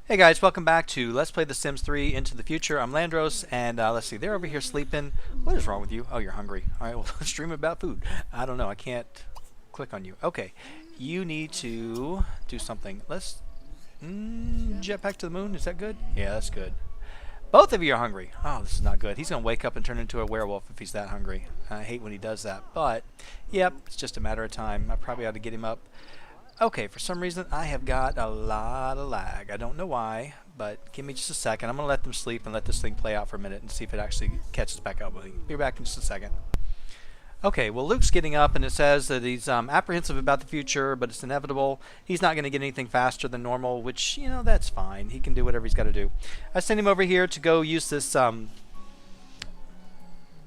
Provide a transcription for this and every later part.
Hey guys, welcome back to Let's Play The Sims 3 Into the Future. I'm Llandros, and let's see, they're over here sleeping. What is wrong with you? Oh, you're hungry. Alright, well, let's stream about food. I don't know, I can't click on you. Okay, you need to do something. Let's jetpack to the moon. Is that good? Yeah, that's good. Both of you are hungry. Oh, this is not good. He's going to wake up and turn into a werewolf if he's that hungry. I hate when he does that, but, yep, it's just a matter of time. I probably ought to get him up. Okay, for some reason I have got a lot of lag. I don't know why, but give me just a second. I'm going to let them sleep and let this thing play out for a minute and see if it actually catches back up with me. Be back in just a second. Okay, well, Luke's getting up, and it says that he's apprehensive about the future, but it's inevitable. He's not going to get anything faster than normal, which, you know, that's fine. He can do whatever he's got to do. I sent him over here to go use this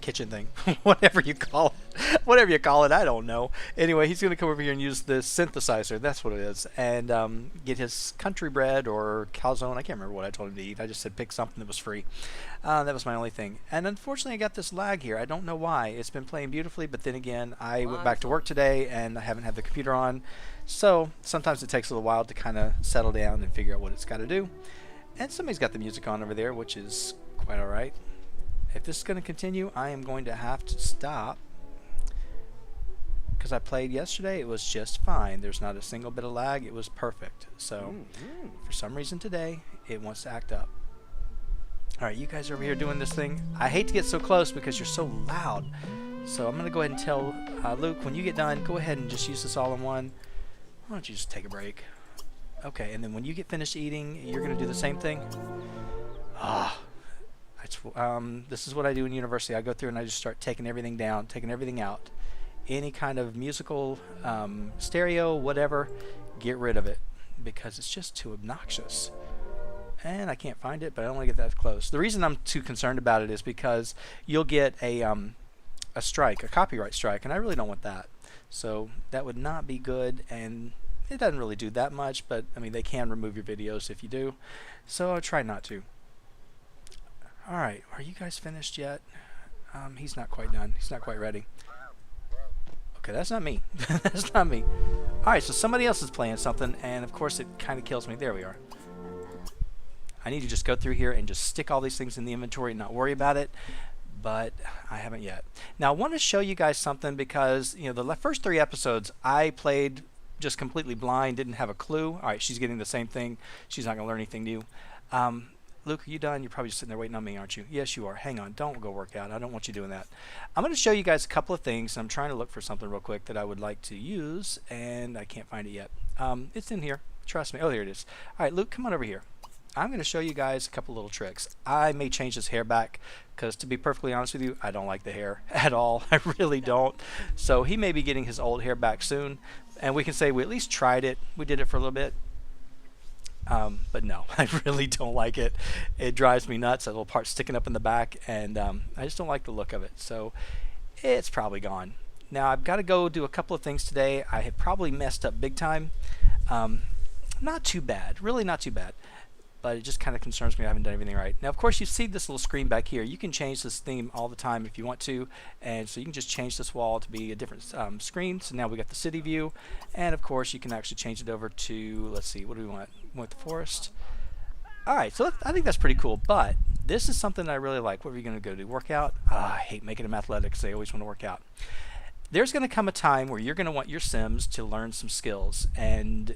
kitchen thing, whatever you call it, I don't know. Anyway, he's going to come over here and use this synthesizer, that's what it is, and get his country bread or calzone. I can't remember what I told him to eat. I just said pick something that was free. That was my only thing. And unfortunately I got this lag here. I don't know why. It's been playing beautifully, but then again, I went back to work today and I haven't had the computer on, so sometimes it takes a little while to kind of settle down and figure out what it's got to do. And somebody's got the music on over there, which is quite alright. If this is going to continue, I am going to have to stop, because I played yesterday. It was just fine. There's not a single bit of lag. It was perfect. So for some reason today it wants to act up. Alright, you guys are over here doing this thing. I hate to get so close because you're so loud, so I'm going to go ahead and tell Luke, when you get done, go ahead and just use this all in one. Why don't you just take a break? Okay, and then when you get finished eating, you're going to do the same thing. This is what I do in university. I go through and I just start taking everything down, taking everything out. Any kind of musical, stereo, whatever, get rid of it, because it's just too obnoxious. And I can't find it, but I don't want to get that close. The reason I'm too concerned about it is because you'll get a strike, a copyright strike, and I really don't want that. So that would not be good, and it doesn't really do that much, but I mean, they can remove your videos if you do. So I'll try not to. Alright, are you guys finished yet? He's not quite done. He's not quite ready. Okay, that's not me. That's not me. Alright, so somebody else is playing something, and of course it kind of kills me. There we are. I need to just go through here and just stick all these things in the inventory and not worry about it, but I haven't yet. Now, I want to show you guys something because, you know, the first 3 episodes I played just completely blind, didn't have a clue. Alright, she's getting the same thing. She's not going to learn anything new. Luke, are you done? You're probably just sitting there waiting on me, aren't you? Yes, you are. Hang on. Don't go work out. I don't want you doing that. I'm going to show you guys a couple of things. I'm trying to look for something real quick that I would like to use, and I can't find it yet. It's in here. Trust me. Oh, there it is. All right, Luke, come on over here. I'm going to show you guys a couple little tricks. I may change this hair back because, to be perfectly honest with you, I don't like the hair at all. I really don't. So he may be getting his old hair back soon, and we can say we at least tried it. We did it for a little bit. But no, I really don't like it. It drives me nuts, that little part sticking up in the back, and I just don't like the look of it. So it's probably gone. Now I've got to go do a couple of things today. I have probably messed up big time. Not too bad, really not too bad. But it just kind of concerns me I haven't done everything right. Now, of course, you see this little screen back here. You can change this theme all the time if you want to, and so you can just change this wall to be a different screen. So now we got the city view, and of course, you can actually change it over to, let's see, what do we want? We want the forest. All right, so I think that's pretty cool, but this is something that I really like. What are you going to go do? Work out? I hate making them athletics. They always want to work out. There's going to come a time where you're going to want your Sims to learn some skills, and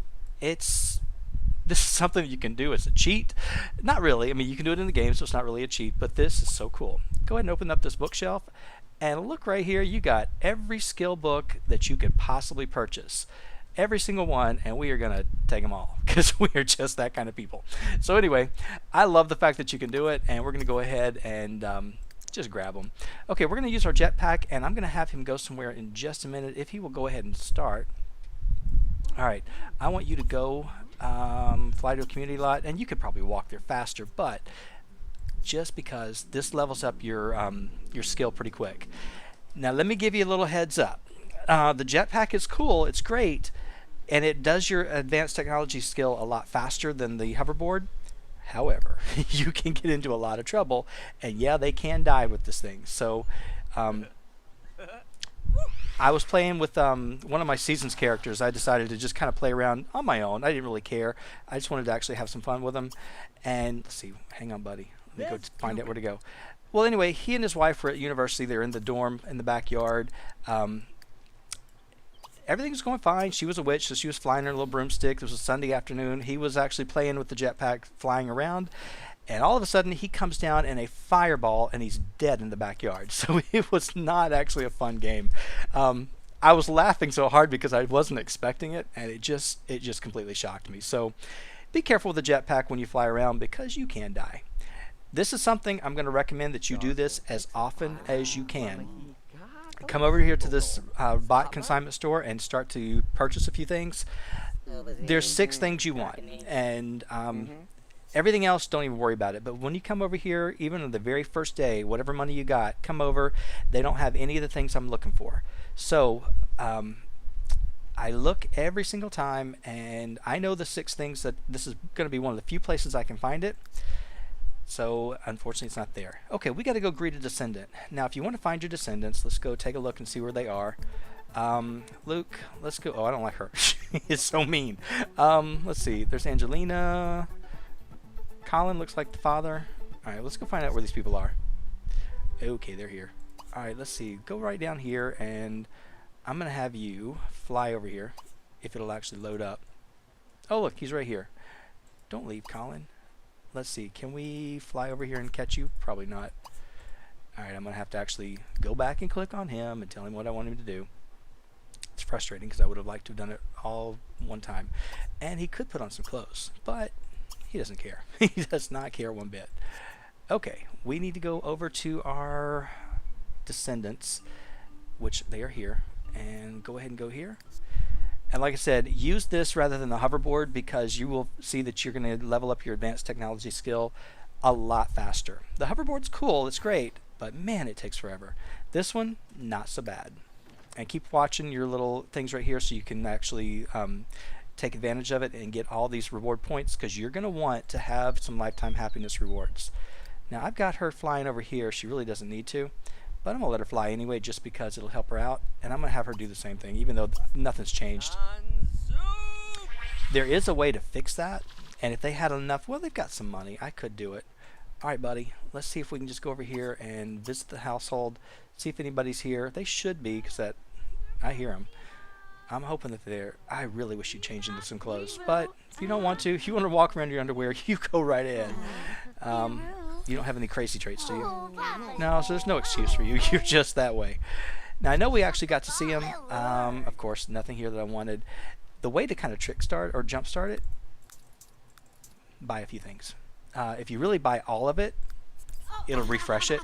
this is something you can do as a cheat. Not really. I mean, you can do it in the game, so it's not really a cheat, but this is so cool. Go ahead and open up this bookshelf, and look right here. You got every skill book that you could possibly purchase. Every single one, and we are going to take them all because we are just that kind of people. So anyway, I love the fact that you can do it, and we're going to go ahead and just grab them. Okay, we're going to use our jetpack, and I'm going to have him go somewhere in just a minute if he will go ahead and start. All right, I want you to go fly to a community lot, and you could probably walk there faster, but just because this levels up your skill pretty quick. Now let me give you a little heads up. The jetpack is cool, it's great, and it does your advanced technology skill a lot faster than the hoverboard. However, you can get into a lot of trouble, and yeah, they can die with this thing. So I was playing with one of my season's characters. I decided to just kind of play around on my own. I didn't really care. I just wanted to actually have some fun with him. And let's see, hang on, buddy. Let me go find out where to go. Well, anyway, he and his wife were at university. They're in the dorm in the backyard. Everything was going fine. She was a witch, so she was flying her little broomstick. It was a Sunday afternoon. He was actually playing with the jetpack, flying around. And all of a sudden, he comes down in a fireball, and he's dead in the backyard. So it was not actually a fun game. I was laughing so hard because I wasn't expecting it, and it just completely shocked me. So be careful with the jetpack when you fly around because you can die. This is something I'm going to recommend that you do this as often as you can. Come over here to this bot consignment store and start to purchase a few things. There's 6 things you want, and everything else, don't even worry about it. But when you come over here, even on the very first day, whatever money you got, come over. They don't have any of the things I'm looking for. So I look every single time, and I know the 6 things that this is going to be one of the few places I can find it. So unfortunately it's not there. Okay, we got to go greet a descendant. Now if you want to find your descendants, let's go take a look and see where they are. Luke, let's go. Oh, I don't like her. She is so mean. Let's see. There's Angelina. Colin looks like the father. Alright, let's go find out where these people are. Okay, they're here. Alright, let's see. Go right down here, and I'm going to have you fly over here, if it'll actually load up. Oh, look, he's right here. Don't leave, Colin. Let's see. Can we fly over here and catch you? Probably not. Alright, I'm going to have to actually go back and click on him and tell him what I want him to do. It's frustrating because I would have liked to have done it all one time. And he could put on some clothes, but he doesn't care. He does not care one bit. Okay, we need to go over to our descendants, which they are here, and go ahead and go here. And like I said, use this rather than the hoverboard because you will see that you're going to level up your advanced technology skill a lot faster. The hoverboard's cool, it's great, but man, it takes forever. This one, not so bad. And keep watching your little things right here so you can actually take advantage of it and get all these reward points because you're going to want to have some lifetime happiness rewards. Now I've got her flying over here. She really doesn't need to, but I'm going to let her fly anyway just because it'll help her out, and I'm going to have her do the same thing even though nothing's changed. There is a way to fix that, and if they had enough, well, they've got some money. I could do it. Alright, buddy, let's see if we can just go over here and visit the household, see if anybody's here. They should be because I hear them. I'm hoping that they're... I really wish you'd change into some clothes, but if you don't want to, if you want to walk around in your underwear, you go right ahead. You don't have any crazy traits, do you? No, so there's no excuse for you. You're just that way. Now, I know we actually got to see him. Of course, nothing here that I wanted. The way to kind of trick start or jump start it, buy a few things. If you really buy all of it, it'll refresh it.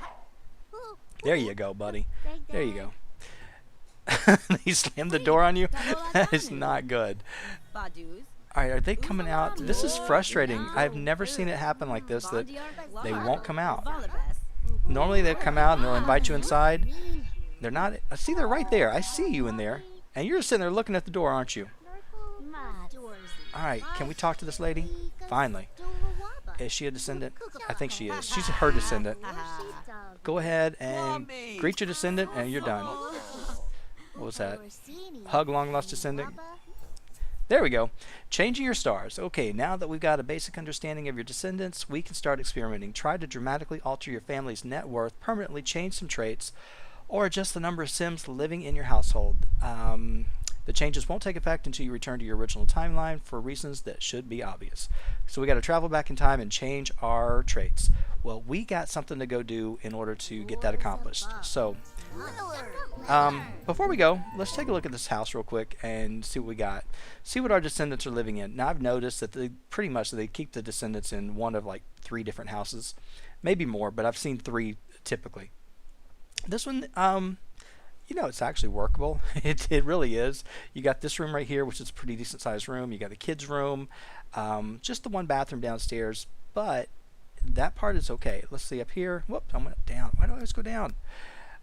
There you go, buddy. There you go. He slammed the door on you? That is not good. Alright, are they coming out? This is frustrating. I've never seen it happen like this, that they won't come out. Normally they'll come out and they'll invite you inside. They're not... See, they're right there. I see you in there. And you're just sitting there looking at the door, aren't you? Alright, can we talk to this lady? Finally. Is she a descendant? I think she is. She's her descendant. Go ahead and greet your descendant and you're done. What was that? Hug long lost descendant. There we go. Changing your stars. Okay, now that we've got a basic understanding of your descendants, we can start experimenting. Try to dramatically alter your family's net worth, permanently change some traits, or adjust the number of Sims living in your household. The changes won't take effect until you return to your original timeline for reasons that should be obvious. So we got to travel back in time and change our traits. Well, we got something to go do in order to get that accomplished. So, before we go, let's take a look at this house real quick and see what we got. See what our descendants are living in. Now, I've noticed that they keep the descendants in one of like 3 different houses. Maybe more, but I've seen 3 typically. This one, you know, it's actually workable. It really is. You got this room right here, which is a pretty decent sized room. You got a kid's room, just the one bathroom downstairs, but that part is okay. Let's see up here. Whoops, I went down. Why do I always go down?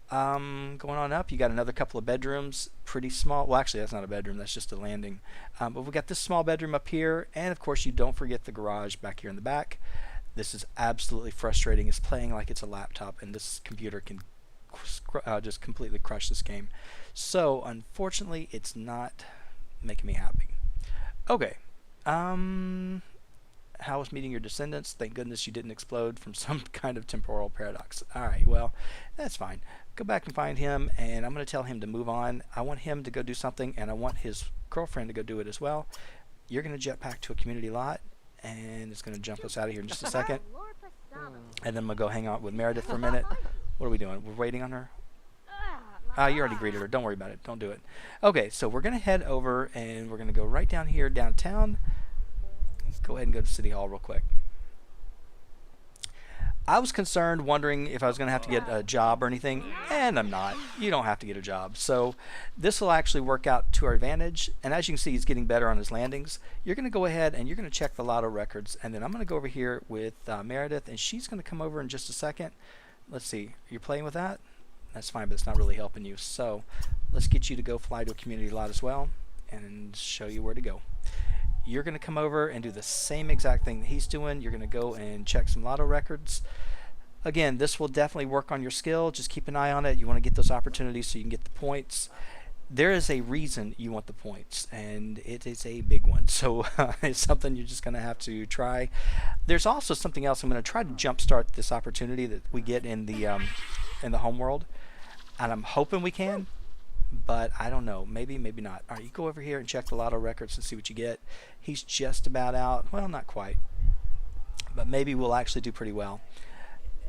Going on up, you got another couple of bedrooms, pretty small. Well, actually, that's not a bedroom. That's just a landing. But we got this small bedroom up here, and of course, you don't forget the garage back here in the back. This is absolutely frustrating. It's playing like it's a laptop, and this computer can just completely crush this game. So unfortunately, it's not making me happy. Okay. How was meeting your descendants? Thank goodness you didn't explode from some kind of temporal paradox. Alright, well, that's fine. Go back and find him, and I'm going to tell him to move on. I want him to go do something, and I want his girlfriend to go do it as well. You're going to jetpack to a community lot, and it's going to jump us out of here in just a second. And then I'm going to go hang out with Meredith for a minute. What are we doing? We're waiting on her? You already greeted her. Don't worry about it. Don't do it. Okay, so we're going to head over, and we're going to go right down here downtown. Go ahead and go to City Hall real quick. I was concerned, wondering if I was going to have to get a job or anything, and I'm not. You don't have to get a job. So this will actually work out to our advantage, and as you can see, he's getting better on his landings. You're going to go ahead and you're going to check the lotto records, and then I'm going to go over here with Meredith, and she's going to come over in just a second. Let's see. You're playing with that? That's fine, but it's not really helping you. So let's get you to go fly to a community lot as well and show you where to go. You're going to come over and do the same exact thing that he's doing. You're going to go and check some lotto records. Again, this will definitely work on your skill. Just keep an eye on it. You want to get those opportunities so you can get the points. There is a reason you want the points, and it is a big one. So it's something you're just going to have to try. There's also something else. I'm going to try to jumpstart this opportunity that we get in the home world, and I'm hoping we can. But I don't know. Maybe, maybe not. All right, you go over here and check the lotto records and see what you get. He's just about out. Well, not quite. But maybe we'll actually do pretty well.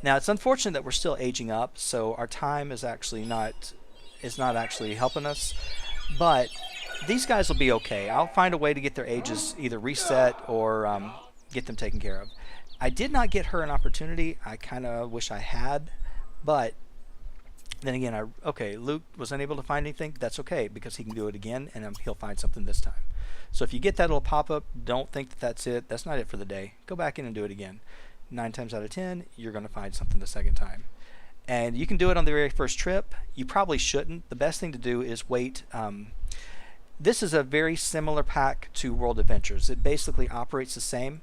Now, it's unfortunate that we're still aging up, so our time is actually not actually helping us. But these guys will be okay. I'll find a way to get their ages either reset or get them taken care of. I did not get her an opportunity. I kind of wish I had, but then again, okay, Luke was unable to find anything. That's okay, because he can do it again, and he'll find something this time. So if you get that little pop-up, don't think that that's it. That's not it for the day. Go back in and do it again. 9 times out of 10, you're going to find something the second time. And you can do it on the very first trip. You probably shouldn't. The best thing to do is wait. This is a very similar pack to World Adventures. It basically operates the same.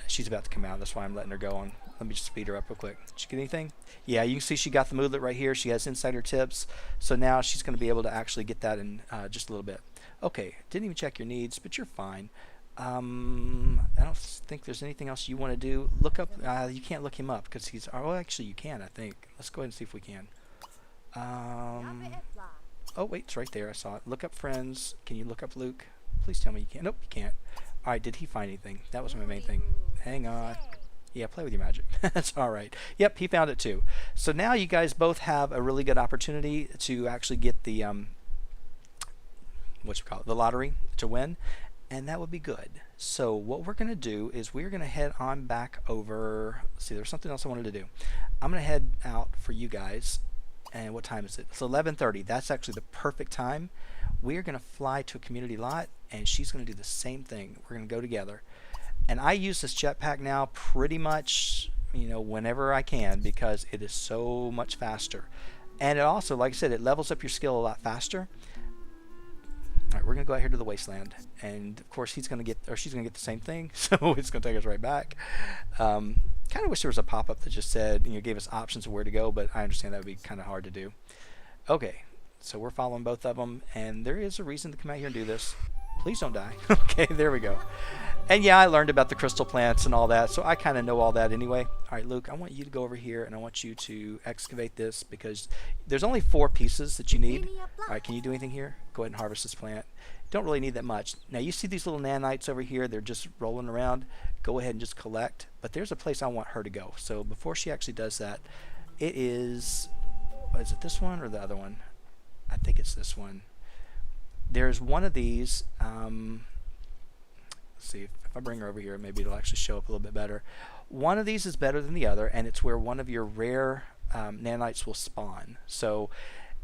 She's about to come out. That's why I'm letting her go on. Let me just speed her up real quick. Did she get anything? Yeah, you can see she got the moodlet right here. She has insider tips. So now she's going to be able to actually get that in just a little bit. Okay, didn't even check your needs, but you're fine. I don't think there's anything else you want to do. Look up. You can't look him up because he's. Oh, actually, you can. I think. Let's go ahead and see if we can. Oh wait, it's right there. I saw it. Look up friends. Can you look up Luke? Please tell me you can. Nope, you can't. All right, did he find anything? That was my main thing. Hang on. Yeah, play with your magic. That's all right. Yep, he found it too. So now you guys both have a really good opportunity to actually get the the lottery to win, and that would be good. So what we're going to do is we're going to head on back over. Let's see, there's something else I wanted to do. I'm going to head out for you guys. And what time is it? It's 11:30. That's actually the perfect time. We're going to fly to a community lot, and she's going to do the same thing. We're going to go together. And I use this jetpack now pretty much, whenever I can, because it is so much faster. And it also, like I said, it levels up your skill a lot faster. All right, we're going to go out here to the wasteland. And, of course, she's going to get the same thing. So it's going to take us right back. Kind of wish there was a pop-up that just said, gave us options of where to go, but I understand that would be kind of hard to do. Okay, so we're following both of them, and there is a reason to come out here and do this. Please don't die. Okay, there we go. And yeah, I learned about the crystal plants and all that, so I kind of know all that anyway. All right, Luke, I want you to go over here, and I want you to excavate this, because there's only 4 pieces that you need. All right, can you do anything here? Go ahead and harvest this plant. Don't really need that much. Now, you see these little nanites over here. They're just rolling around. Go ahead and just collect. But there's a place I want her to go. So before she actually does that, it is it this one or the other one? I think it's this one. There's one of these. Let's see, if I bring her over here, maybe it'll actually show up a little bit better. One of these is better than the other, and it's where one of your rare nanites will spawn. So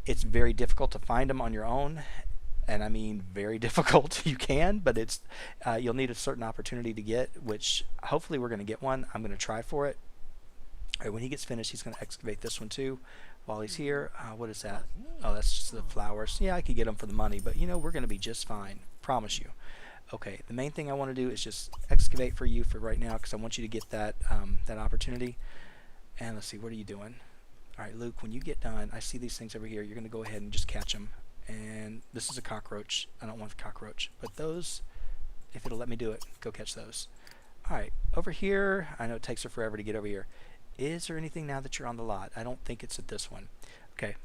it's very difficult to find them on your own. And I mean very difficult. You can, but it's you'll need a certain opportunity to get, which hopefully we're going to get one. I'm going to try for it. All right, when he gets finished, he's going to excavate this one too while he's here. What is that? Oh, that's just the flowers. Yeah, I could get them for the money, but we're going to be just fine. Promise you. Okay, the main thing I want to do is just excavate for you for right now, because I want you to get that that opportunity. And let's see, what are you doing? All right, Luke, when you get done, I see these things over here. You're going to go ahead and just catch them. And this is a cockroach. I don't want the cockroach. But those, if it'll let me do it, go catch those. All right, over here, I know it takes her forever to get over here. Is there anything now that you're on the lot? I don't think it's at this one. Okay.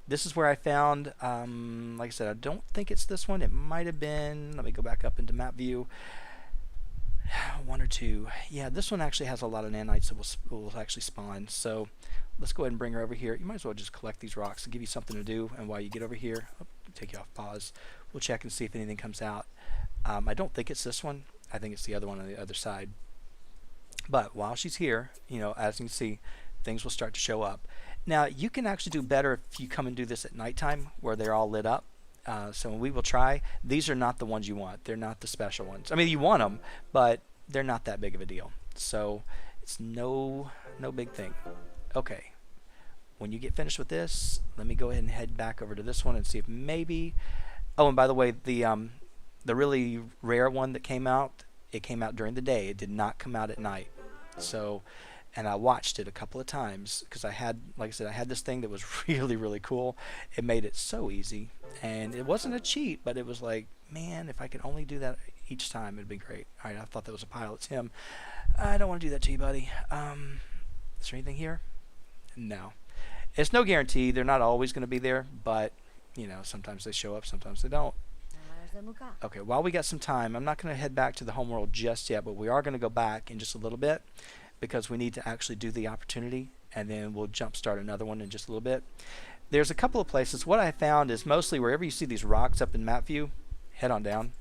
This is where I found, like I said, I don't think it's this one. It might have been, let me go back up into map view. One or two. Yeah, this one actually has a lot of nanites that will actually spawn. So let's go ahead and bring her over here. You might as well just collect these rocks to give you something to do. And while you get over here, take you off pause. We'll check and see if anything comes out. I don't think it's this one. I think it's the other one on the other side. But while she's here, you know, as you can see, things will start to show up. Now, you can actually do better if you come and do this at nighttime where they're all lit up. So we will try. These are not the ones you want. They're not the special ones. I mean, you want them, but they're not that big of a deal. So it's no big thing. Okay. When you get finished with this, let me go ahead and head back over to this one and see if maybe... Oh, and by the way, the really rare one that came out, it came out during the day. It did not come out at night. So... And I watched it a couple of times because I had, like I said, I had this thing that was really, really cool. It made it so easy. And it wasn't a cheat, but it was like, man, if I could only do that each time, it'd be great. All right, I thought that was a pile. It's him. I don't want to do that to you, buddy. Is there anything here? No. It's no guarantee. They're not always going to be there, but, you know, sometimes they show up, sometimes they don't. Okay, while we got some time, I'm not going to head back to the homeworld just yet, but we are going to go back in just a little bit, because we need to actually do the opportunity, and then we'll jump start another one in just a little bit. There's a couple of places. What I found is mostly wherever you see these rocks up in map view, head on down.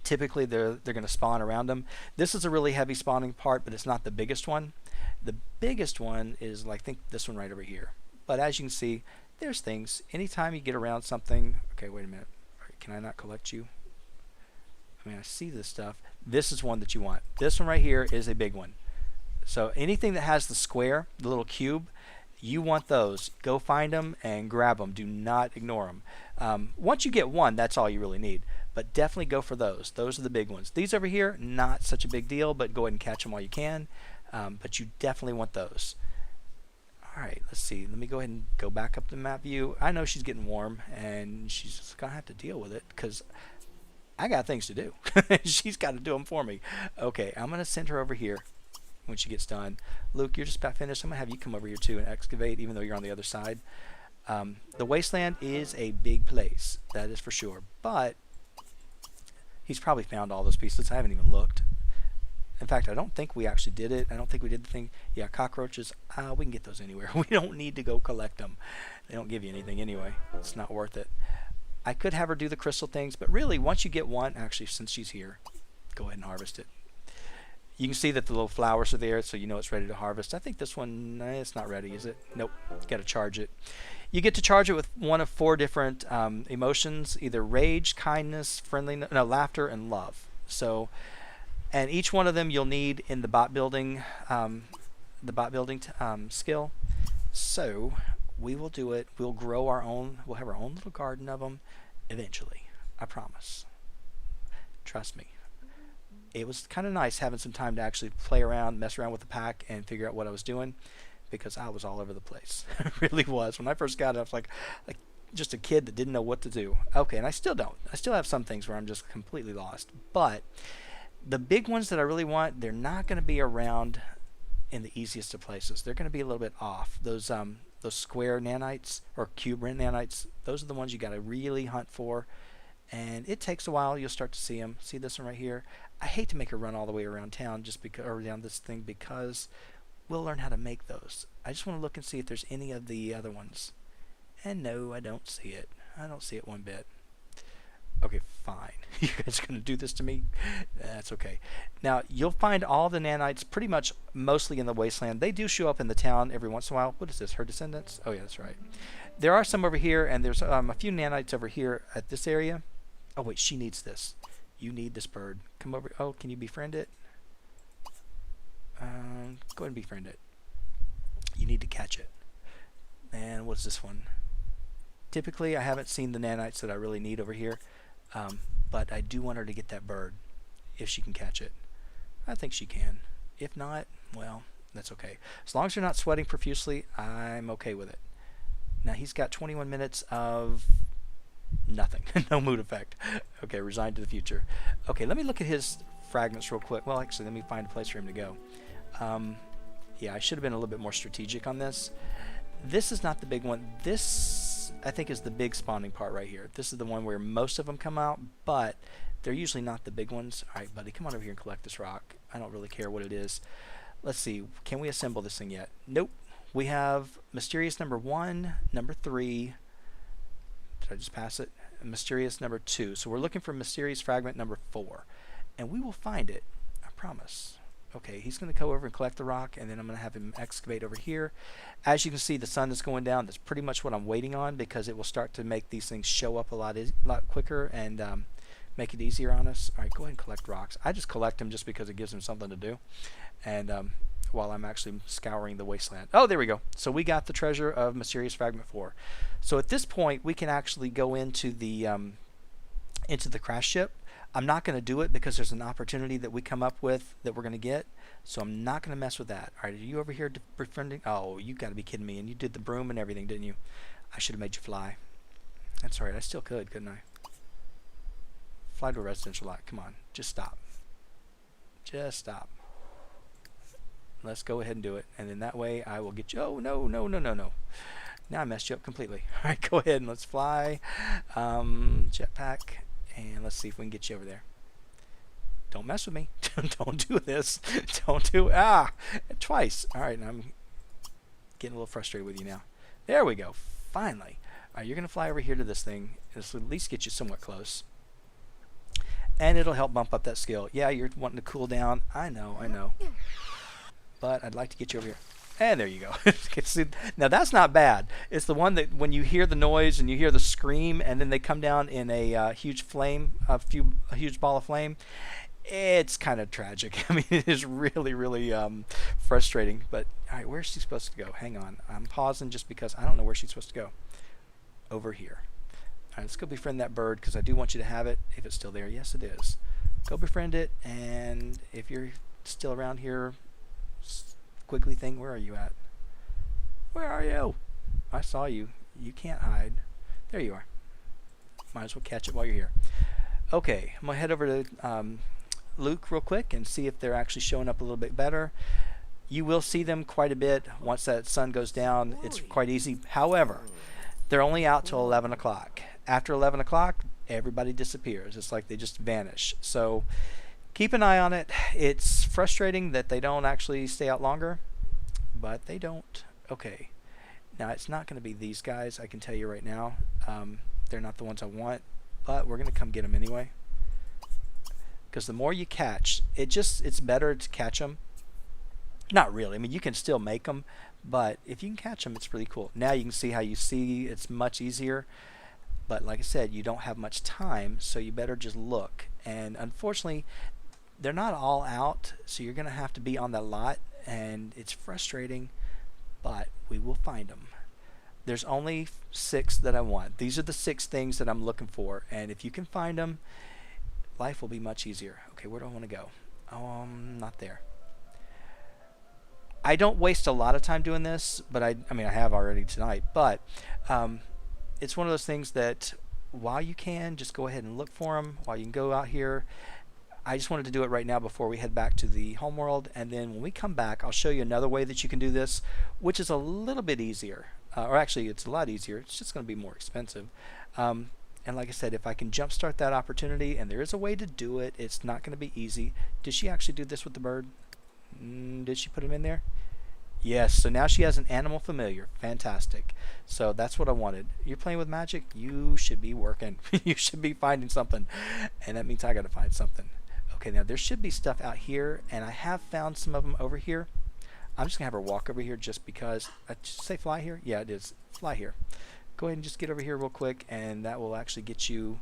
Typically they're going to spawn around them. This is a really heavy spawning part, but it's not the biggest one. The biggest one is, like, I think this one right over here. But as you can see, there's things. Anytime you get around something, okay, wait a minute. Can I not collect you? I mean, I see this stuff. This is one that you want. This one right here is a big one. So anything that has the square, the little cube, you want those. Go find them and grab them. Do not ignore them. Once you get one, that's all you really need. But definitely go for those. Those are the big ones. These over here, not such a big deal, but go ahead and catch them while you can. But you definitely want those. All right, let's see. Let me go ahead and go back up to map view. I know she's getting warm, and she's just going to have to deal with it because I got things to do. She's got to do them for me. Okay, I'm going to send her over here when she gets done. Luke, you're just about finished. I'm going to have you come over here too and excavate, even though you're on the other side. The wasteland is a big place, that is for sure. But he's probably found all those pieces. I haven't even looked. In fact, I don't think we actually did it. I don't think we did the thing. Yeah, cockroaches, we can get those anywhere. We don't need to go collect them. They don't give you anything anyway. It's not worth it. I could have her do the crystal things, but really, once you get one, actually, since she's here, go ahead and harvest it. You can see that the little flowers are there, so you know it's ready to harvest. I think this one, it's not ready, is it? Nope. Got to charge it. You get to charge it with one of 4 different emotions, either rage, kindness, friendliness, no, laughter, and love. So, and each one of them you'll need in the bot building, skill. So we will do it. We'll grow our own. We'll have our own little garden of them eventually. I promise. Trust me. It was kind of nice having some time to actually play around, mess around with the pack, and figure out what I was doing, because I was all over the place. It really was. When I first got it, I was like just a kid that didn't know what to do. Okay, and I still don't. I still have some things where I'm just completely lost. But the big ones that I really want, they're not going to be around in the easiest of places. They're going to be a little bit off. Those square nanites or cube nanites, those are the ones you got to really hunt for. And it takes a while. You'll start to see them. See this one right here? I hate to make her run all the way around town just because, or down this thing, because we'll learn how to make those. I just want to look and see if there's any of the other ones. And no, I don't see it. I don't see it one bit. Okay, fine. You guys are going to do this to me? That's okay. Now, you'll find all the nanites pretty much mostly in the wasteland. They do show up in the town every once in a while. What is this? Her descendants? Oh, yeah, that's right. There are some over here, and there's a few nanites over here at this area. Oh, wait, she needs this. You need this bird. Come over. Oh, can you befriend it? Go ahead and befriend it. You need to catch it. And what's this one? Typically, I haven't seen the nanites that I really need over here. But I do want her to get that bird if she can catch it. I think she can. If not, well, That's okay. As long as you're not sweating profusely, I'm okay with it. Now he's got 21 minutes of nothing. No mood effect. Okay, resigned to the future. Okay, let me look at his fragments real quick. Well, actually, let me find a place for him to go. Yeah, I should have been a little bit more strategic on this. This is not the big one. This, I think, is the big spawning part right here. This is the one where most of them come out, but they're usually not the big ones. All right, buddy, come on over here and collect this rock. I don't really care what it is. Let's see. Can we assemble this thing yet? Nope. We have mysterious number 1, number 3. Did I just pass it? Mysterious number 2. So we're looking for mysterious fragment number 4. And we will find it. I promise. Okay, he's going to go over and collect the rock, and then I'm going to have him excavate over here. As you can see, the sun is going down. That's pretty much what I'm waiting on, because it will start to make these things show up a lot quicker and make it easier on us. All right, go ahead and collect rocks. I just collect them just because it gives them something to do. And while I'm actually scouring the wasteland. Oh, there we go. So we got the treasure of mysterious fragment 4. So at this point, we can actually go into the crash ship. I'm not going to do it because there's an opportunity that we come up with that we're going to get. So I'm not going to mess with that. All right, are you over here befriending? Oh, you got to be kidding me. And you did the broom and everything, didn't you? I should have made you fly. That's all right. I still could, couldn't I? Fly to a residential lot. Come on. Just stop. Just stop. Let's go ahead and do it. And then that way I will get you. Oh, no, no, no, no, no. Now I messed you up completely. All right, go ahead and let's fly. Jetpack. And let's see if we can get you over there. Don't mess with me. Don't do this. Don't do twice. All right, now I'm getting a little frustrated with you now. There we go. Finally. All right, you're going to fly over here to this thing. This will at least get you somewhat close. And it'll help bump up that skill. Yeah, you're wanting to cool down. I know, I know. But I'd like to get you over here. And there you go. Now that's not bad. It's the one that when you hear the noise and you hear the scream and then they come down in a huge flame, a huge ball of flame. It's kind of tragic. I mean, it is really, really frustrating. But all right, where's she supposed to go? Hang on. I'm pausing just because I don't know where she's supposed to go. Over here. All right, let's go befriend that bird because I do want you to have it if it's still there. Yes, it is. Go befriend it, and if you're still around here, squiggly thing, where are you at? Where are you? I saw you. You can't hide. There you are. Might as well catch it while you're here. Okay, I'm going to head over to Luke real quick and see if they're actually showing up a little bit better. You will see them quite a bit once that sun goes down. It's quite easy. However, they're only out till 11 o'clock. After 11 o'clock, everybody disappears. It's like they just vanish. So keep an eye on it. It's frustrating that they don't actually stay out longer, but they don't. Okay. Now, it's not going to be these guys, I can tell you right now. They're not the ones I want, but we're going to come get them anyway. Because the more you catch, it's better to catch them. Not really. I mean, you can still make them, but if you can catch them, it's really cool. Now you can see how you see it's much easier. But like I said, you don't have much time, so you better just look. And unfortunately, they're not all out, so you're going to have to be on that lot, and it's frustrating, but we will find them. There's only 6 that I want. These are the 6 things that I'm looking for, and if you can find them, life will be much easier. Okay, where do I want to go? Not there. I don't waste a lot of time doing this, but I mean, I have already tonight, but it's one of those things that while you can, just go ahead and look for them while you can go out here. I just wanted to do it right now before we head back to the homeworld, and then when we come back, I'll show you another way that you can do this, which is a little bit easier. Or actually, it's a lot easier. It's just going to be more expensive. And like I said, if I can jumpstart that opportunity, and there is a way to do it, it's not going to be easy. Did she actually do this with the bird? Did she put him in there? Yes, so now she has an animal familiar. Fantastic. So that's what I wanted. You're playing with magic, you should be working. You should be finding something. And that means I got to find something. Okay, now there should be stuff out here, and I have found some of them over here. I'm just going to have her walk over here just because. Say fly here? Yeah, it is. Fly here. Go ahead and just get over here real quick, and that will actually get you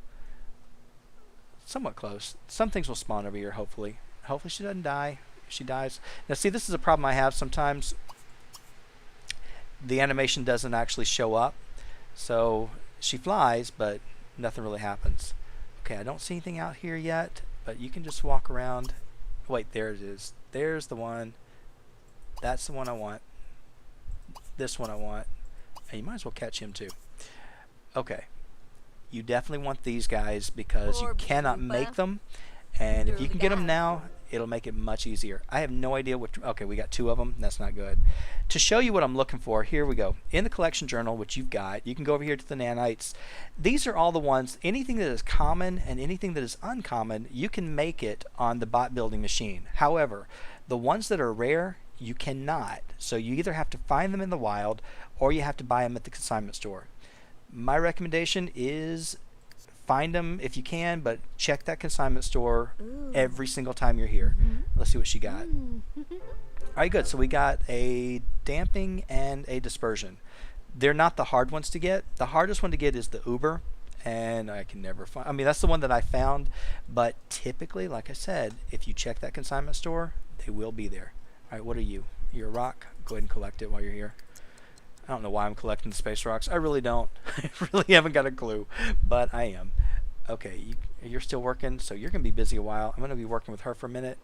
somewhat close. Some things will spawn over here, hopefully. Hopefully she doesn't die. If she dies. Now see, this is a problem I have sometimes. The animation doesn't actually show up. So she flies, but nothing really happens. Okay, I don't see anything out here yet, but you can just walk around. Wait, there it is. There's the one. That's the one I want. This one I want. And you might as well catch him too. Okay. You definitely want these guys because you cannot make them. And if you can get them now, it'll make it much easier. I have no idea which... Okay, we got 2 of them. That's not good. To show you what I'm looking for, here we go. In the collection journal, which you've got, you can go over here to the nanites. These are all the ones, anything that is common and anything that is uncommon, you can make it on the bot building machine. However, the ones that are rare, you cannot. So you either have to find them in the wild or you have to buy them at the consignment store. My recommendation is find them if you can, but check that consignment store every single time you're here. Let's see what she got. Alright, good. So we got a damping and a dispersion. They're not the hard ones to get. The hardest one to get is the Uber, and I can never find... I mean, that's the one that I found, but typically, like I said, if you check that consignment store, they will be there. Alright, what are you? You're a rock? Go ahead and collect it while you're here. I don't know why I'm collecting the space rocks. I really don't. I really haven't got a clue, but I am. Okay, you're still working, so you're going to be busy a while. I'm going to be working with her for a minute.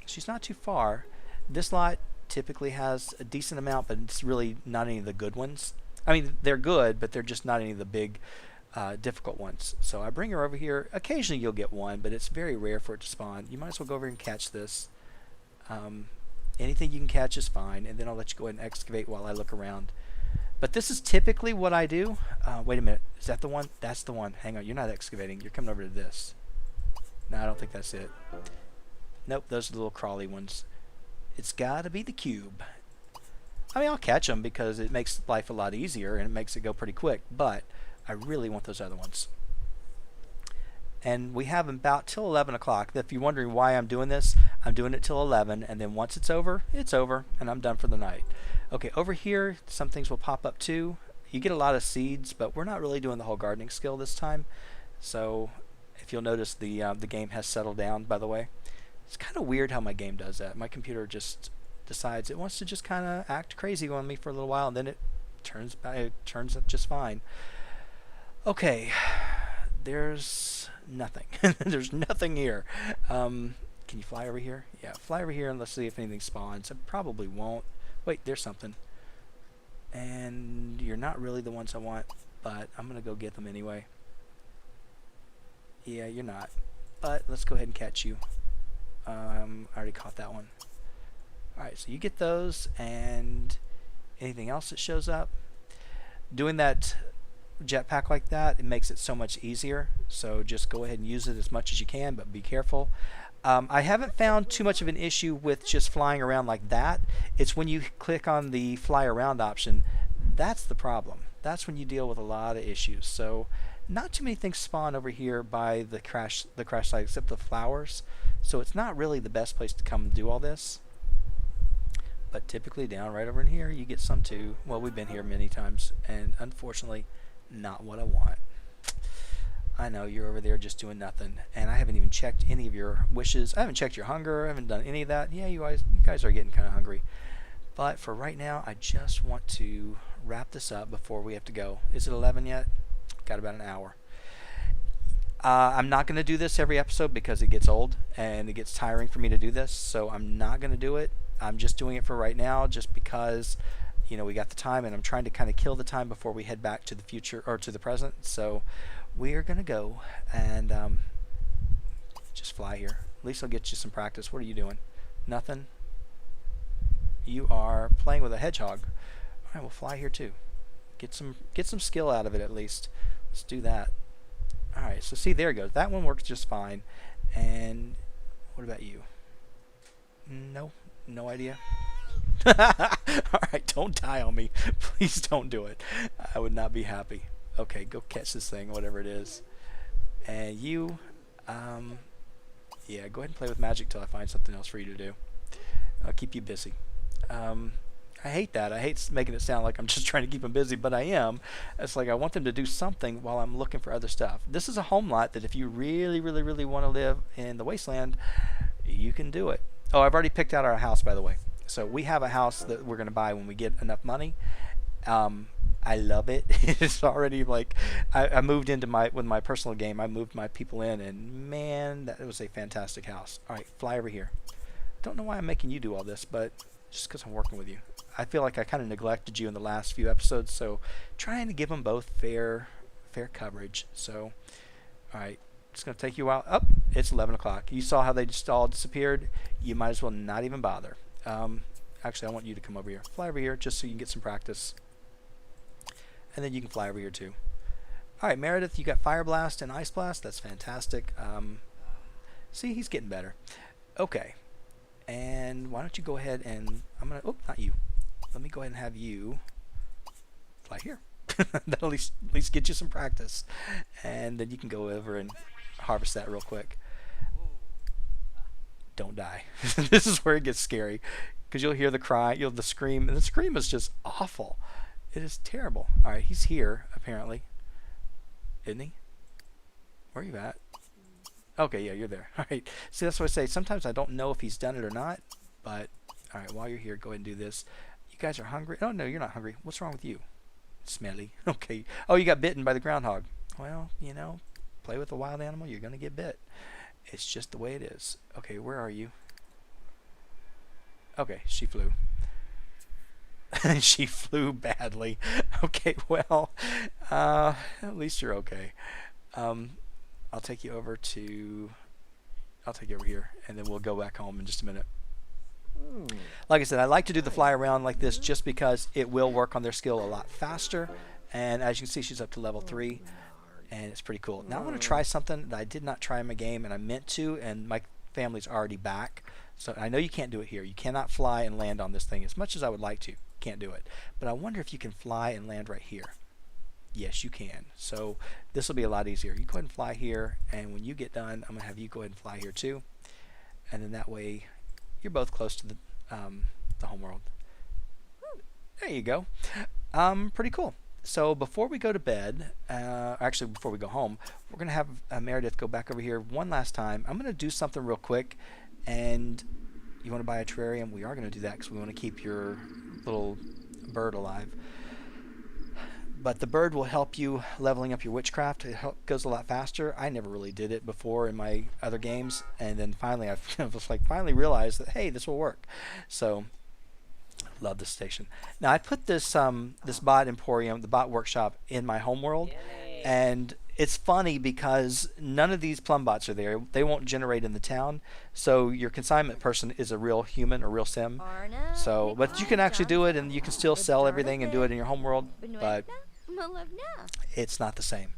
She's not too far. This lot typically has a decent amount, but it's really not any of the good ones. I mean, they're good, but they're just not any of the big, difficult ones. So I bring her over here. Occasionally you'll get one, but it's very rare for it to spawn. You might as well go over and catch this. Anything you can catch is fine, and then I'll let you go ahead and excavate while I look around. But this is typically what I do. Wait a minute. Is that the one? That's the one. Hang on. You're not excavating. You're coming over to this. No, I don't think that's it. Nope, those are the little crawly ones. It's got to be the cube. I mean, I'll catch them because it makes life a lot easier and it makes it go pretty quick, but I really want those other ones. And we have about till 11 o'clock. If you're wondering why I'm doing this, I'm doing it till 11, and then once it's over, and I'm done for the night. Okay, over here, some things will pop up too. You get a lot of seeds, but we're not really doing the whole gardening skill this time. So if you'll notice, the game has settled down, by the way. It's kind of weird how my game does that. My computer just decides it wants to just kind of act crazy on me for a little while, and then it turns up just fine. Okay, there's nothing. There's nothing here. Can you fly over here? Yeah, fly over here and let's see if anything spawns. It probably won't. Wait, there's something. And you're not really the ones I want, but I'm going to go get them anyway. Yeah, you're not. But let's go ahead and catch you. I already caught that one. Alright, so you get those, and anything else that shows up. Doing that jetpack like that, it makes it so much easier. So just go ahead and use it as much as you can, but be careful. I haven't found too much of an issue with just flying around like that. It's when you click on the fly around option, that's the problem. That's when you deal with a lot of issues. So not too many things spawn over here by the crash site except the flowers. So it's not really the best place to come and do all this. But typically down right over in here you get some too. Well, we've been here many times, and unfortunately not what I want. I know you're over there just doing nothing, and I haven't even checked any of your wishes. I haven't checked your hunger. I haven't done any of that. Yeah, you guys are getting kind of hungry. But for right now, I just want to wrap this up before we have to go. Is it 11 yet? Got about an hour. I'm not going to do this every episode because it gets old and it gets tiring for me to do this, so I'm not going to do it. I'm just doing it for right now just because, you know, we got the time, and I'm trying to kind of kill the time before we head back to the future or to the present. So we are going to go and just fly here. At least I'll get you some practice. What are you doing? Nothing? You are playing with a hedgehog. Alright, we'll fly here too. Get some skill out of it at least. Let's do that. Alright, so see, there it goes. That one works just fine. And what about you? No idea. Alright, don't die on me. Please don't do it. I would not be happy. Okay, go catch this thing, whatever it is. And you, yeah, go ahead and play with magic till I find something else for you to do. I'll keep you busy. I hate that. I hate making it sound like I'm just trying to keep them busy, but I am. It's like I want them to do something while I'm looking for other stuff. This is a home lot that if you really, really, really want to live in the wasteland, you can do it. Oh, I've already picked out our house, by the way. So we have a house that we're going to buy when we get enough money. I love it. It's already like I moved into with my personal game. I moved my people in, and man, that was a fantastic house. All right, fly over here. Don't know why I'm making you do all this, but just because I'm working with you. I feel like I kind of neglected you in the last few episodes, so trying to give them both fair coverage. So, all right, just gonna take you out. Up, it's 11 o'clock. You saw how they just all disappeared. You might as well not even bother. Actually, I want you to come over here. Fly over here, just so you can get some practice, and then you can fly over here too. All right, Meredith, you got Fire Blast and Ice Blast. That's fantastic. See, he's getting better. Okay, and why don't you go ahead and I'm gonna. Oh, not you. Let me go ahead and have you fly here. That'll at least get you some practice, and then you can go over and harvest that real quick. Don't die. This is where it gets scary, because you'll hear the cry, the scream, and the scream is just awful. It is terrible. All right, he's here apparently, isn't he? Where are you at? Okay, yeah, you're there. All right. See, that's what I say. Sometimes I don't know if he's done it or not, but all right. While you're here, go ahead and do this. You guys are hungry? Oh no, you're not hungry. What's wrong with you? Smelly. Okay. Oh, you got bitten by the groundhog. Well, you know, play with a wild animal, you're gonna get bit. It's just the way it is. Okay, where are you? Okay, she flew. She flew badly. Okay, well, at least you're okay. I'll take you over here, and then we'll go back home in just a minute. Like I said, I like to do the fly around like this just because it will work on their skill a lot faster. And as you can see, she's up to level 3, and it's pretty cool. Now I want to try something that I did not try in my game, and I meant to, and my family's already back. So I know you can't do it here. You cannot fly and land on this thing as much as I would like to. Can't do it. But I wonder if you can fly and land right here. Yes, you can. So this will be a lot easier. You go ahead and fly here, and when you get done, I'm going to have you go ahead and fly here too. And then that way you're both close to the homeworld. There you go. Pretty cool. So before we go to bed, actually before we go home, we're going to have Meredith go back over here one last time. I'm going to do something real quick, and you want to buy a terrarium? We are going to do that because we want to keep your little bird alive. But the bird will help you leveling up your witchcraft. It goes a lot faster. I never really did it before in my other games, and then finally I finally realized that, hey, this will work. So love this station. Now I put this this bot emporium, the bot workshop, in my homeworld, and it's funny because none of these plum bots are there. They won't generate in the town, so your consignment person is a real human or real sim. So, but you can actually do it, and you can still sell everything and do it in your homeworld, but it's not the same.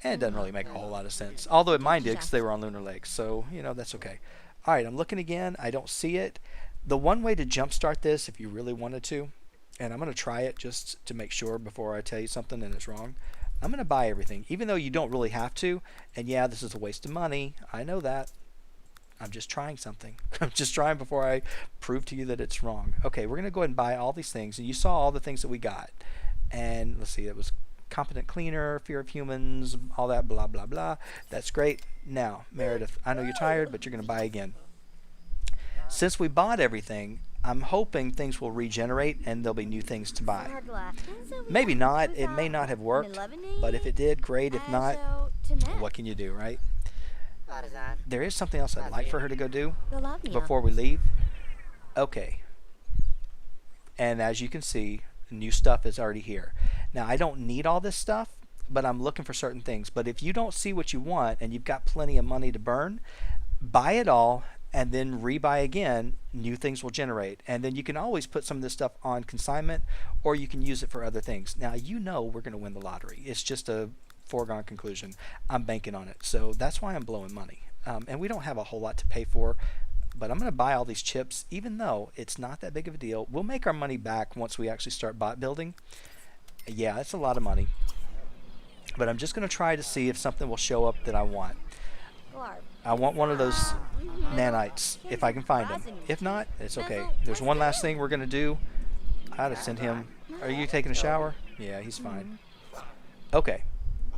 And it doesn't really make a whole lot of sense. Although mine did, because they were on Lunar Lake, so you know that's okay. All right, I'm looking again. I don't see it. The one way to jumpstart this, if you really wanted to, and I'm going to try it just to make sure before I tell you something and it's wrong. I'm going to buy everything, even though you don't really have to. And yeah, this is a waste of money. I know that. I'm just trying something. I'm just trying before I prove to you that it's wrong. Okay, we're going to go ahead and buy all these things. And you saw all the things that we got. And let's see, it was competent cleaner, fear of humans, all that blah, blah, blah. That's great. Now, Meredith, I know you're tired, but you're going to buy again. Since we bought everything, I'm hoping things will regenerate and there'll be new things to buy. Maybe not. It may not have worked, but if it did, great. If not, what can you do, right? There is something else I'd like for her to go do before we leave. Okay. And as you can see, new stuff is already here. Now, I don't need all this stuff, but I'm looking for certain things. But if you don't see what you want and you've got plenty of money to burn, buy it all and then rebuy again. New things will generate. And then you can always put some of this stuff on consignment, or you can use it for other things. Now, you know we're going to win the lottery. It's just a foregone conclusion. I'm banking on it. So that's why I'm blowing money. And we don't have a whole lot to pay for, but I'm going to buy all these chips, even though it's not that big of a deal. We'll make our money back once we actually start bot building. Yeah, it's a lot of money. But I'm just going to try to see if something will show up that I want. I want one of those nanites, if I can find them. If not, it's okay. There's one last thing we're going to do. I ought to send him. Are you taking a shower? Yeah, he's fine. Okay.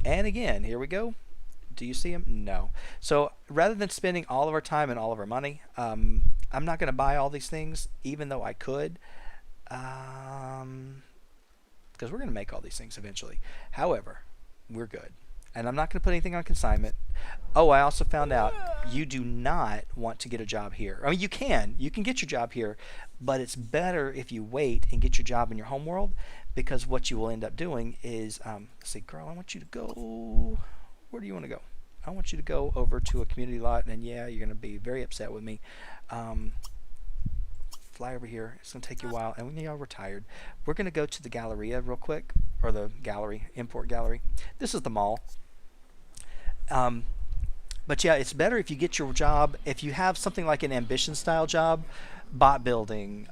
And again, here we go. Do you see him? No. So rather than spending all of our time and all of our money, I'm not going to buy all these things, even though I could, because we're going to make all these things eventually. However, we're good. And I'm not going to put anything on consignment. Oh, I also found out you do not want to get a job here. I mean, you can get your job here, but it's better if you wait and get your job in your home world, because what you will end up doing is, let's see, girl, I want you to go. Where do you want to go? I want you to go over to a community lot, and yeah, you're going to be very upset with me. Fly over here. It's going to take you a while, and when we're tired, we're going to go to the Galleria real quick, or the gallery, import gallery. This is the mall. But yeah, it's better if you get your job, if you have something like an ambition style job, bot building,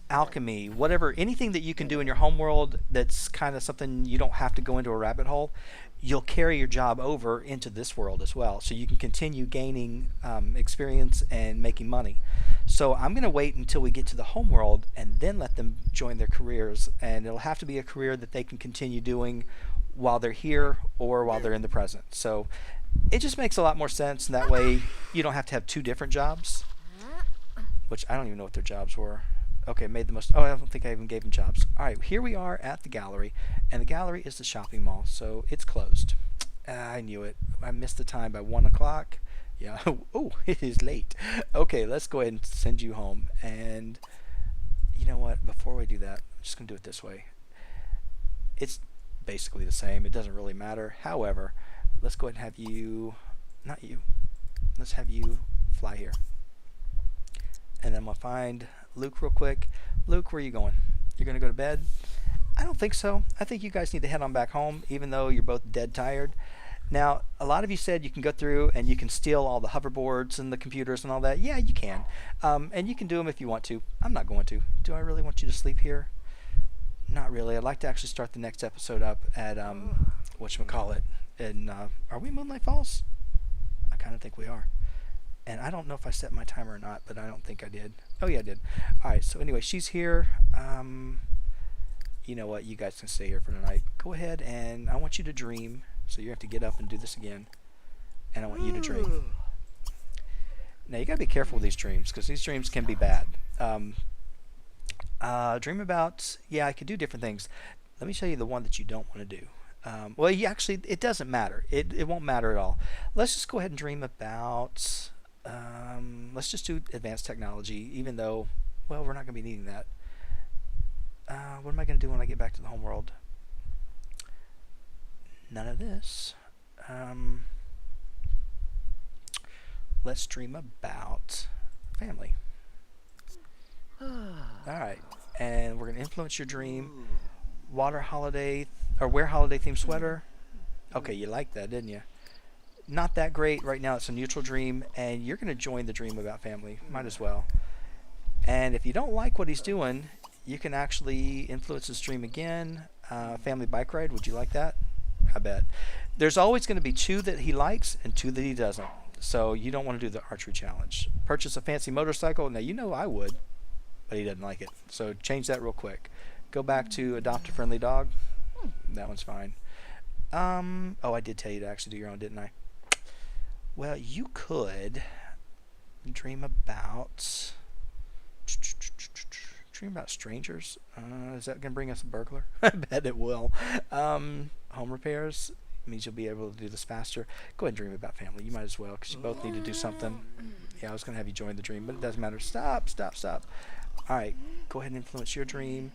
alchemy, whatever, anything that you can do in your home world that's kind of something you don't have to go into a rabbit hole, you'll carry your job over into this world as well. So you can continue gaining experience and making money. So I'm going to wait until we get to the home world and then let them join their careers. And it'll have to be a career that they can continue doing while they're here or while they're in the present. So it just makes a lot more sense, and that way you don't have to have two different jobs, which I don't even know what their jobs were. Okay, made the most. Oh, I don't think I even gave them jobs. All right, here we are at the gallery, and the gallery is the shopping mall, so it's closed. I knew it. I missed the time by 1 o'clock. Yeah. Oh, it is late. Okay, let's go ahead and send you home. And you know what? Before we do that, I'm just gonna do it this way. It's basically the same. It doesn't really matter. However, let's go ahead and have you, not you, let's have you fly here. And then we'll find Luke real quick. Luke, where are you going? You're going to go to bed? I don't think so. I think you guys need to head on back home, even though you're both dead tired. Now, a lot of you said you can go through and you can steal all the hoverboards and the computers and all that. Yeah, you can. And you can do them if you want to. I'm not going to. Do I really want you to sleep here? Not really. I'd like to actually start the next episode up at, whatchamacallit. And are we Moonlight Falls? I kind of think we are. And I don't know if I set my timer or not, but I don't think I did. Oh yeah, I did. Alright, so anyway, she's here. You know what? You guys can stay here for tonight. Go ahead, and I want you to dream. So you have to get up and do this again. And I want you to dream. Now you gotta be careful with these dreams, because these dreams can be bad. Dream about, yeah, I could do different things. Let me show you the one that you don't want to do. Well, actually, it doesn't matter. It won't matter at all. Let's just go ahead and dream about, let's just do advanced technology, even though, well, we're not going to be needing that. What am I going to do when I get back to the home world? None of this. Let's dream about family. Alright, and we're going to influence your dream. Water holiday, or wear holiday themed sweater. Okay, you liked that, didn't you? Not that great right now. It's a neutral dream, and you're going to join the dream about family. Might as well. And if you don't like what he's doing, you can actually influence his dream again. Family bike ride, would you like that? I bet. There's always going to be 2 that he likes and 2 that he doesn't. So you don't want to do the archery challenge. Purchase a fancy motorcycle. Now, you know I would, but he doesn't like it. So change that real quick. Go back to adopt a friendly dog. That one's fine. Oh, I did tell you to actually do your own, didn't I? Well, you could dream about strangers. Is that gonna bring us a burglar? I bet it will. Home repairs means you'll be able to do this faster. Go ahead and dream about family. You might as well, because you both need to do something. Yeah, I was gonna have you join the dream, but it doesn't matter. Stop. All right, go ahead and influence your dream.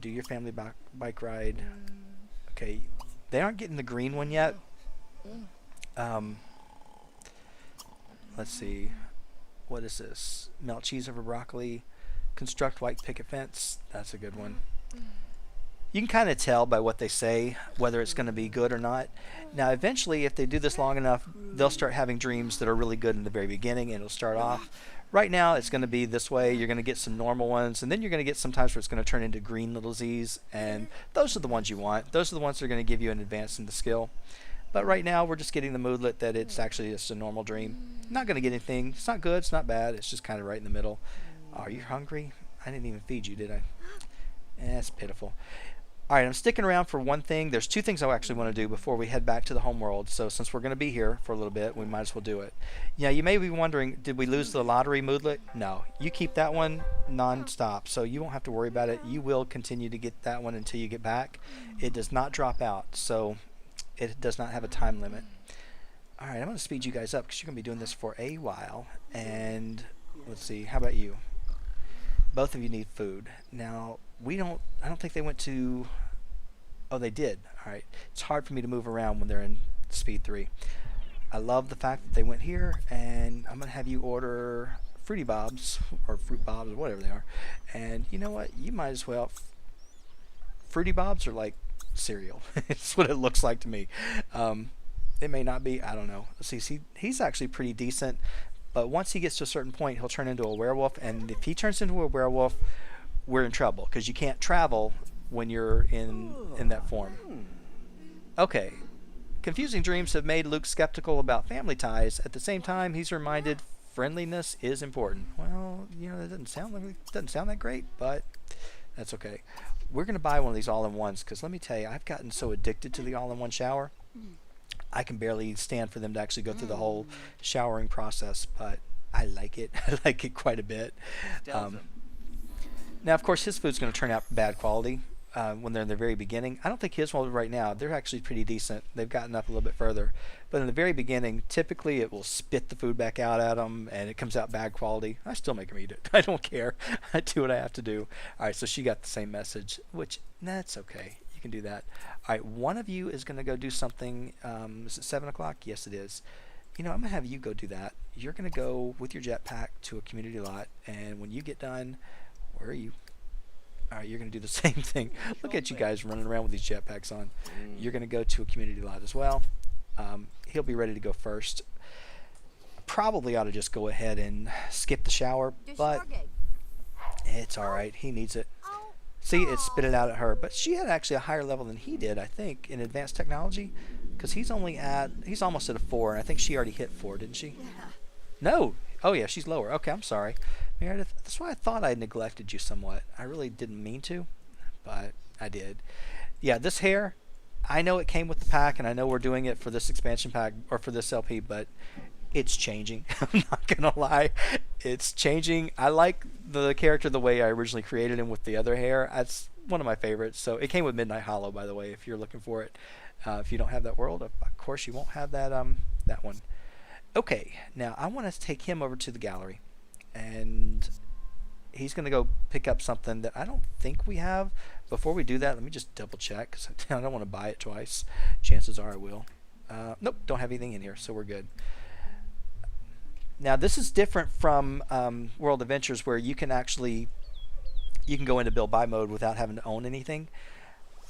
Do your family bike ride. Okay, they aren't getting the green one yet. Let's see. What is this? Melt cheese over broccoli. Construct white picket fence. That's a good one. You can kind of tell by what they say whether it's going to be good or not. Now, eventually, if they do this long enough, they'll start having dreams that are really good in the very beginning, and it'll start off. Right now, it's going to be this way. You're going to get some normal ones, and then you're going to get sometimes where it's going to turn into green little Z's, and those are the ones you want. Those are the ones that are going to give you an advance in the skill. But right now, we're just getting the moodlet that it's actually just a normal dream. Not going to get anything. It's not good. It's not bad. It's just kind of right in the middle. Are you hungry? I didn't even feed you, did I? That's pitiful. All right, I'm sticking around for one thing. There's 2 things I actually want to do before we head back to the home world. So since we're going to be here for a little bit, we might as well do it. Yeah, you may be wondering, did we lose the lottery moodlet? No, you keep that one non-stop, so you won't have to worry about it. You will continue to get that one until you get back. It does not drop out, so it does not have a time limit. All right, I'm going to speed you guys up because you're going to be doing this for a while. And let's see, how about you? Both of you need food. Now, I don't think they went to, oh, they did. All right. It's hard for me to move around when they're in speed 3. I love the fact that they went here, and I'm going to have you order Fruity Bobs, or Fruit Bobs, or whatever they are. And you know what? You might as well. Fruity Bobs are like cereal. It's what it looks like to me. It may not be. I don't know. See, he's actually pretty decent. But once he gets to a certain point, he'll turn into a werewolf. And if he turns into a werewolf, we're in trouble. Because you can't travel when you're in that form. Okay. Confusing dreams have made Luke skeptical about family ties. At the same time, he's reminded friendliness is important. Well, that doesn't sound that great, but that's okay. We're going to buy one of these all-in-ones because let me tell you, I've gotten so addicted to the all-in-one shower. I can barely stand for them to actually go through the whole showering process, but I like it. I like it quite a bit. Now, of course, his food's going to turn out bad quality when they're in the very beginning. I don't think his will right now. They're actually pretty decent. They've gotten up a little bit further. But in the very beginning, typically it will spit the food back out at them, and it comes out bad quality. I still make them eat it. I don't care. I do what I have to do. All right, so she got the same message, which that's okay. You can do that. All right, one of you is going to go do something. Is it 7 o'clock? Yes, it is. I'm going to have you go do that. You're going to go with your jetpack to a community lot, and when you get done, where are you? All right, you're going to do the same thing. Look at you guys running around with these jetpacks on. You're going to go to a community lot as well. He'll be ready to go first. Probably ought to just go ahead and skip the shower, but it's all right. He needs it. See, it spit it out at her. But she had actually a higher level than he did, I think, in advanced technology. Because he's almost at a 4, and I think she already hit 4, didn't she? No. Oh, yeah, she's lower. Okay, I'm sorry. Meredith, that's why I thought I neglected you somewhat. I really didn't mean to, but I did. Yeah, this hair, I know it came with the pack, and I know we're doing it for this expansion pack, or for this LP, but it's changing. I'm not going to lie. It's changing. I like the character the way I originally created him with the other hair. That's one of my favorites. So it came with Midnight Hollow, by the way, if you're looking for it. If you don't have that world, of course you won't have that one. Okay, now I want to take him over to the gallery, and he's going to go pick up something that I don't think we have. Before we do that, let me just double check, because I don't want to buy it twice. Chances are I will. Nope, don't have anything in here, so we're good. Now this is different from World Adventures, where you can go into build buy mode without having to own anything.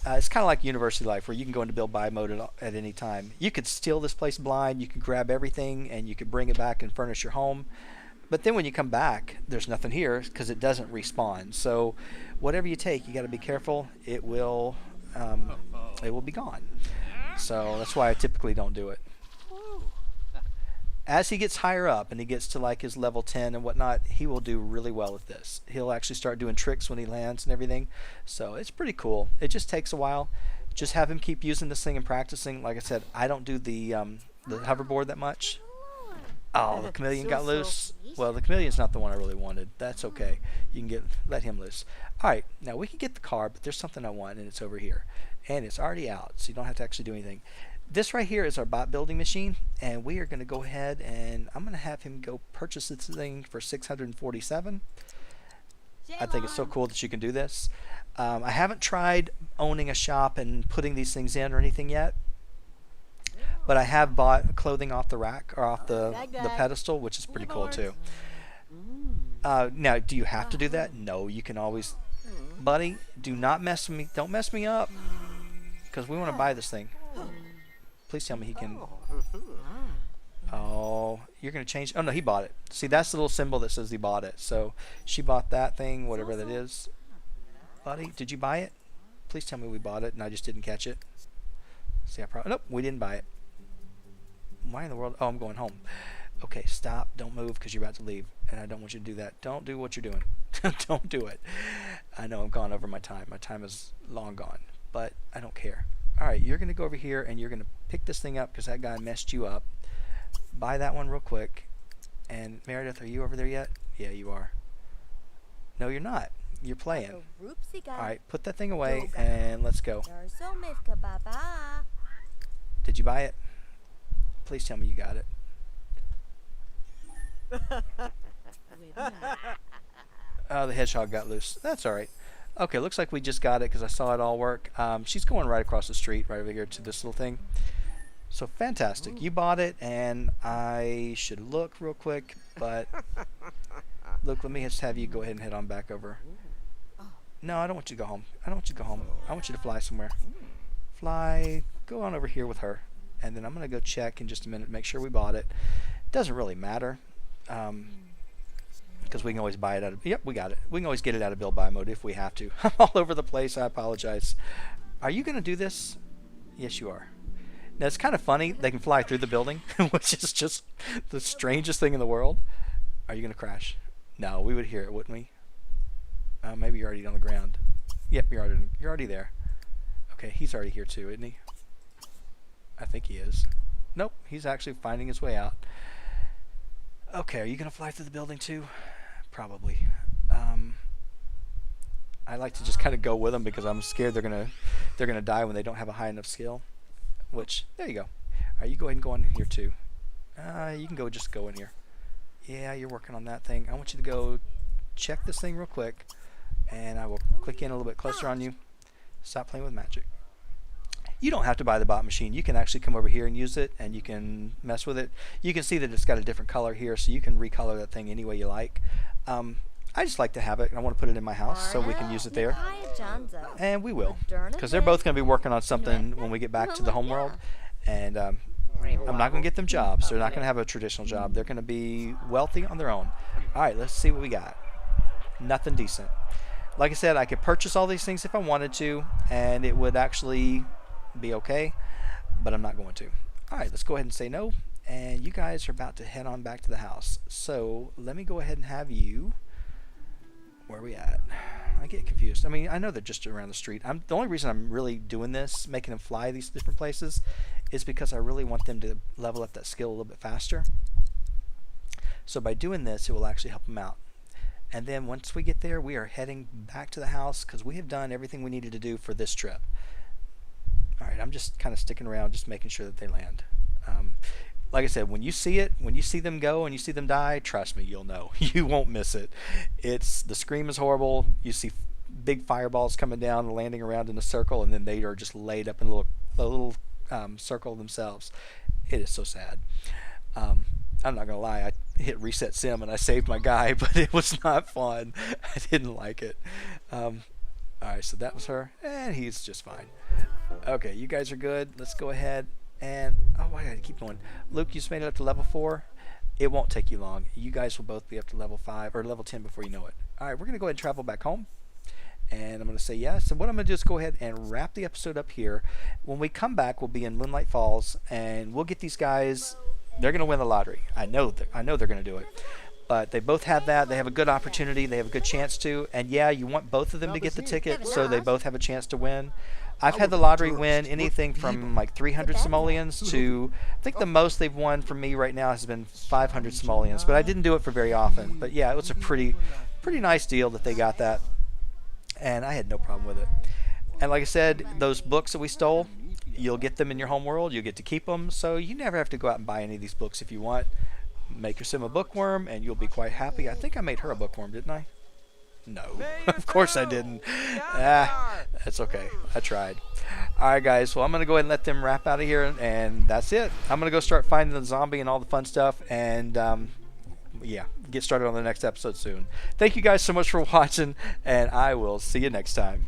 It's kind of like University Life, where you can go into build buy mode at any time. You could steal this place blind, you can grab everything, and you could bring it back and furnish your home. But then when you come back, there's nothing here because it doesn't respawn. So whatever you take, you got to be careful. It will be gone. So that's why I typically don't do it. As he gets higher up and he gets to like his level 10 and whatnot, he will do really well with this. He'll actually start doing tricks when he lands and everything. So it's pretty cool. It just takes a while. Just have him keep using this thing and practicing. Like I said, I don't do the hoverboard that much. Oh, the chameleon got loose. Well, the chameleon's not the one I really wanted. That's okay. You can let him loose. All right, now we can get the car, but there's something I want, and it's over here. And it's already out, so you don't have to actually do anything. This right here is our bot building machine, and we are going to go ahead and I'm going to have him go purchase this thing for 647. I think it's so cool that you can do this. I haven't tried owning a shop and putting these things in or anything yet, but I have bought clothing off the rack or off the pedestal, which is pretty cool too. Now, do you have to do that? No, you can always, buddy. Do not mess with me. Don't mess me up, because we want to buy this thing. Please tell me he can. Oh, you're going to change. Oh, no, he bought it. See, that's the little symbol that says he bought it. So she bought that thing, whatever that is. Buddy, did you buy it? Please tell me we bought it and I just didn't catch it. See, nope, we didn't buy it. Why in the world? Oh, I'm going home. Okay, stop. Don't move because you're about to leave. And I don't want you to do that. Don't do what you're doing. Don't do it. I know I've gone over my time. My time is long gone. But I don't care. Alright, you're going to go over here and you're going to pick this thing up because that guy messed you up. Buy that one real quick. And Meredith, are you over there yet? Yeah, you are. No, you're not. You're playing. Alright, put that thing away and let's go. Did you buy it? Please tell me you got it. Oh, the hedgehog got loose. That's all right. Okay, looks like we just got it because I saw it all work. She's going right across the street, right over here to this little thing. So fantastic. You bought it, and I should look real quick, but look, let me just have you go ahead and head on back over. No, I don't want you to go home. I don't want you to go home. I want you to fly somewhere. Fly, go on over here with her, and then I'm going to go check in just a minute, make sure we bought it. Doesn't really matter. Because we can always buy it out of... Yep, we got it. We can always get it out of build buy mode if we have to. I'm all over the place. I apologize. Are you going to do this? Yes, you are. Now, it's kind of funny. They can fly through the building, which is just the strangest thing in the world. Are you going to crash? No, we would hear it, wouldn't we? Maybe you're already on the ground. Yep, you're already there. Okay, he's already here too, isn't he? I think he is. Nope, he's actually finding his way out. Okay, are you going to fly through the building too? Probably. I like to just kind of go with them because I'm scared they're gonna die when they don't have a high enough skill. Which, there you go. Alright, you go ahead and go in here too. You can just go in here. Yeah, you're working on that thing. I want you to go check this thing real quick, and I will click in a little bit closer on you. Stop playing with magic. You don't have to buy the bot machine. You can actually come over here and use it, and you can mess with it. You can see that it's got a different color here, so you can recolor that thing any way you like. I just like to have it, and I want to put it in my house so we can use it there. And we will, because they're both going to be working on something when we get back to the home world. And I'm not going to get them jobs. They're not going to have a traditional job. They're going to be wealthy on their own. All right, let's see what we got. Nothing decent. Like I said, I could purchase all these things if I wanted to, and it would actually be okay, but I'm not going to. All right, let's go ahead and say no. And you guys are about to head on back to the house. So let me go ahead and have you... Where are we at? I get confused. I mean, I know they're just around the street. The only reason I'm really doing this, making them fly these different places, is because I really want them to level up that skill a little bit faster. So by doing this, it will actually help them out. And then once we get there, we are heading back to the house because we have done everything we needed to do for this trip. All right, I'm just kind of sticking around, just making sure that they land. Like I said, when you see it, when you see them go and you see them die, trust me, you'll know. You won't miss it. The scream is horrible. You see big fireballs coming down and landing around in a circle, and then they are just laid up in a little circle themselves. It is so sad. I'm not gonna lie, I hit reset sim and I saved my guy, but it was not fun. I didn't like it. Alright, so that was her, and he's just fine. Okay, you guys are good. Let's go ahead and... Oh, I gotta keep going. Luke, you just made it up to level 4. It won't take you long. You guys will both be up to level 5 or level 10 before you know it. Alright, we're gonna go ahead and travel back home. And I'm going to say yes. And what I'm going to do is go ahead and wrap the episode up here. When we come back, we'll be in Moonlight Falls, and we'll get these guys. They're going to win the lottery. I know they're going to do it. But they both have that. They have a good opportunity. They have a good chance to. And yeah, you want both of them to get the ticket so they both have a chance to win. I've had the lottery win anything from like 300 simoleons to, I think the most they've won from me right now has been 500 simoleons. But I didn't do it for very often. But yeah, it was a pretty nice deal that they got that. And I had no problem with it. And like I said, those books that we stole, you'll get them in your home world. You'll get to keep them. So you never have to go out and buy any of these books if you want. Make your sim a bookworm, and you'll be quite happy. I think I made her a bookworm, didn't I? No. Of course I didn't. That's okay. I tried. Alright, guys. Well, I'm going to go ahead and let them wrap out of here, and that's it. I'm going to go start finding the zombie and all the fun stuff, and... yeah, get started on the next episode soon. Thank you guys so much for watching, and I will see you next time.